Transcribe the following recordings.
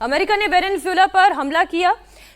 America ने Venezuela पर हमला किया,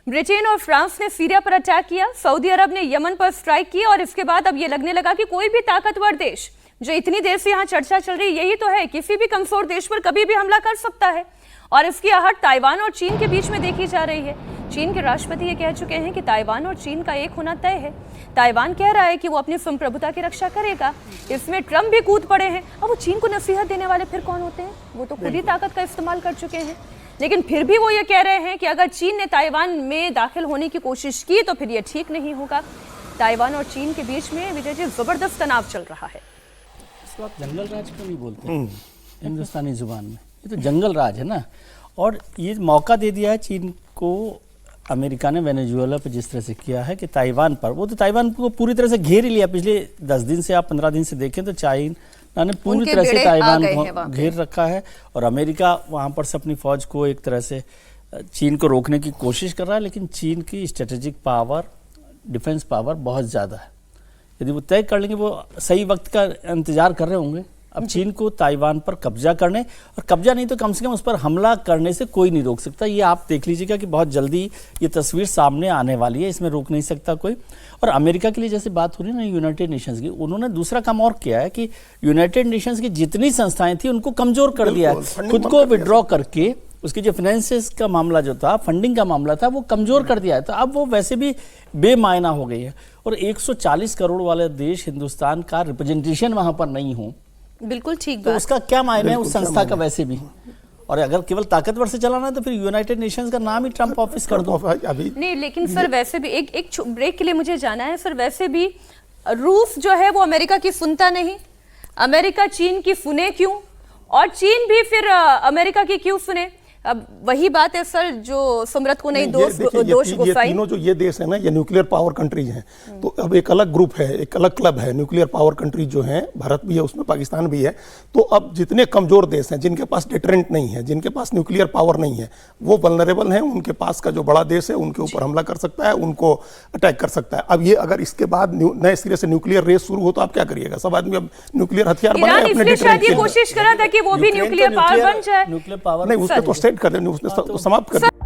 ब्रिटेन और फ्रांस ने सीरिया पर अटैक किया, सऊदी अरब ने यमन पर स्ट्राइक की और इसके बाद अब ये लगने लगा कि कोई भी ताकतवर देश, जो इतनी देर से यहाँ चर्चा चल रही यही तो है, किसी भी कमजोर देश पर कभी भी हमला कर सकता है। और इसकी आहट ताइवान और चीन के बीच में देखी जा रही है। चीन के राष्ट्रपति ये कह चुके हैं कि ताइवान और चीन का एक होना तय है। ताइवान कह रहा है कि वो अपनी संप्रभुता की रक्षा करेगा। इसमें ट्रंप भी कूद पड़े हैं। अब वो चीन को नसीहत देने वाले फिर कौन होते हैं? वो तो खुद ही ताकत का इस्तेमाल कर चुके हैं। लेकिन फिर भी वो ये कह रहे हैं कि अगर चीन ने ताइवान में दाखिल होने की कोशिश की तो फिर ये ठीक नहीं होगा। ताइवान और चीन के बीच में विजय जी जबरदस्त तनाव चल रहा है। इसको आप जंगल राज क्यों नहीं बोलते हिंदुस्तानी जुबान में? ये तो जंगल राज है ना। और ये मौका दे दिया है चीन को, अमेरिका ने वेनेजुएला पे जिस तरह से किया है कि ताइवान पर, वो तो ताइवान को पूरी तरह से घेर ही लिया। पिछले 10 दिन से आप 15 दिन से देखें तो चाइना ने पूरी तरह से ताइवान को घेर रखा है और अमेरिका वहाँ पर से अपनी फौज को एक तरह से चीन को रोकने की कोशिश कर रहा है। लेकिन चीन की स्ट्रेटेजिक पावर, डिफेंस पावर बहुत ज़्यादा है। यदि वो तय कर लेंगे, वो सही वक्त का इंतजार कर रहे होंगे अब चीन को ताइवान पर कब्जा करने, और कब्जा नहीं तो कम से कम उस पर हमला करने से कोई नहीं रोक सकता। ये आप देख लीजिएगा कि बहुत जल्दी ये तस्वीर सामने आने वाली है, इसमें रोक नहीं सकता कोई। और अमेरिका के लिए जैसे बात हो रही है ना यूनाइटेड नेशंस की, उन्होंने दूसरा काम और किया है कि यूनाइटेड नेशंस की जितनी संस्थाएं थी उनको कमजोर कर दिया है। खुद को विड्रॉ करके उसकी जो फाइनेंसेस का मामला जो था, फंडिंग का मामला था, वो कमजोर कर दिया है। तो अब वो वैसे भी बेमायना हो गई है। और 140 करोड़ वाले देश हिंदुस्तान का रिप्रेजेंटेशन वहां पर नहीं हो, बिल्कुल ठीक तो उसका क्या मायने है उस संस्था का वैसे भी। और अगर केवल ताकतवर से चलाना है तो फिर यूनाइटेड नेशंस का नाम ही ट्रंप ऑफिस कर दो अभी। नहीं, लेकिन सर वैसे भी एक ब्रेक के लिए मुझे जाना है सर। वैसे भी रूस जो है वो अमेरिका की सुनता नहीं, अमेरिका चीन की सुने क्यों, और चीन भी फिर अमेरिका की क्यों सुने? अब वही बात है सर जो सुमरत को नहीं दोष ये तीनों जो ये देश है ना, ये न्यूक्लियर पावर कंट्रीज हैं। तो अब एक अलग ग्रुप है, एक अलग क्लब है न्यूक्लियर पावर कंट्रीज जो हैं, भारत भी है उसमें, पाकिस्तान भी है। तो अब जितने कमजोर देश हैं, जिनके पास डिटरेंट नहीं है, जिनके पास न्यूक्लियर पावर नहीं है, वो वल्नरेबल हैं। उनके पास का जो बड़ा देश है उनके ऊपर हमला कर सकता है, उनको अटैक कर सकता है। अब ये अगर इसके बाद नए सिरे से न्यूक्लियर रेस शुरू हो तो आप क्या करिएगा? सब आदमी अब न्यूक्लियर हथियार बनाए अपने डिटरेंट के लिए। कोशिश करा था कि वो भी न्यूक्लियर पावर बन जाए। न्यूक्लियर पावर नहीं, उसको तो सेट कर दें, उसने समाप्त कर दिया।